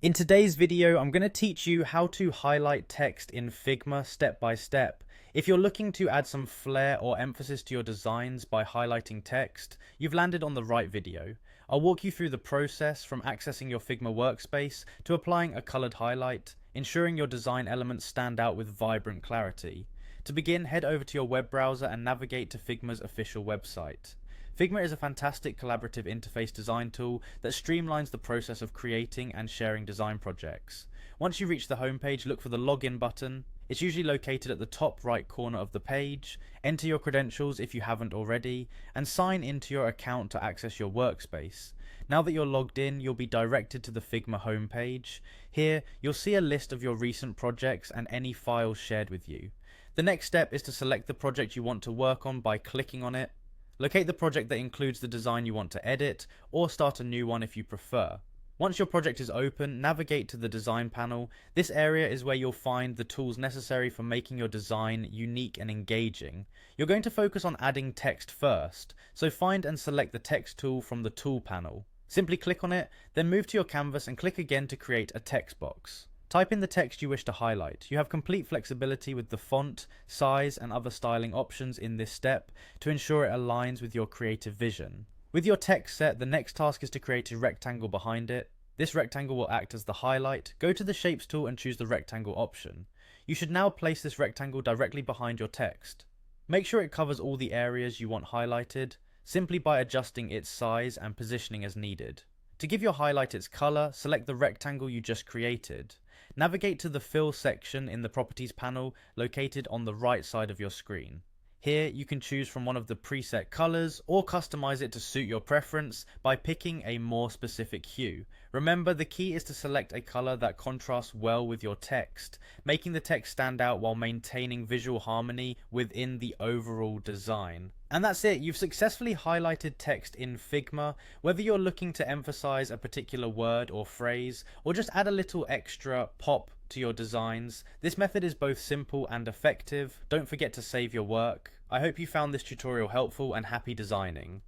In today's video, I'm going to teach you how to highlight text in Figma step by step. If you're looking to add some flair or emphasis to your designs by highlighting text, you've landed on the right video. I'll walk you through the process from accessing your Figma workspace to applying a colored highlight, ensuring your design elements stand out with vibrant clarity. To begin, head over to your web browser and navigate to Figma's official website. Figma is a fantastic collaborative interface design tool that streamlines the process of creating and sharing design projects. Once you reach the homepage, look for the login button. It's usually located at the top right corner of the page. Enter your credentials if you haven't already, and sign into your account to access your workspace. Now that you're logged in, you'll be directed to the Figma homepage. Here, you'll see a list of your recent projects and any files shared with you. The next step is to select the project you want to work on by clicking on it. Locate the project that includes the design you want to edit, or start a new one if you prefer. Once your project is open, navigate to the design panel. This area is where you'll find the tools necessary for making your design unique and engaging. You're going to focus on adding text first, so find and select the text tool from the tool panel. Simply click on it, then move to your canvas and click again to create a text box. Type in the text you wish to highlight. You have complete flexibility with the font, size, and other styling options in this step to ensure it aligns with your creative vision. With your text set, the next task is to create a rectangle behind it. This rectangle will act as the highlight. Go to the Shapes tool and choose the rectangle option. You should now place this rectangle directly behind your text. Make sure it covers all the areas you want highlighted, simply by adjusting its size and positioning as needed. To give your highlight its color, select the rectangle you just created. Navigate to the Fill section in the Properties panel located on the right side of your screen. Here you can choose from one of the preset colors or customize it to suit your preference by picking a more specific hue. Remember, the key is to select a color that contrasts well with your text, making the text stand out while maintaining visual harmony within the overall design. And that's it, you've successfully highlighted text in Figma. Whether you're looking to emphasize a particular word or phrase, or just add a little extra pop to your designs, this method is both simple and effective. Don't forget to save your work. I hope you found this tutorial helpful and happy designing.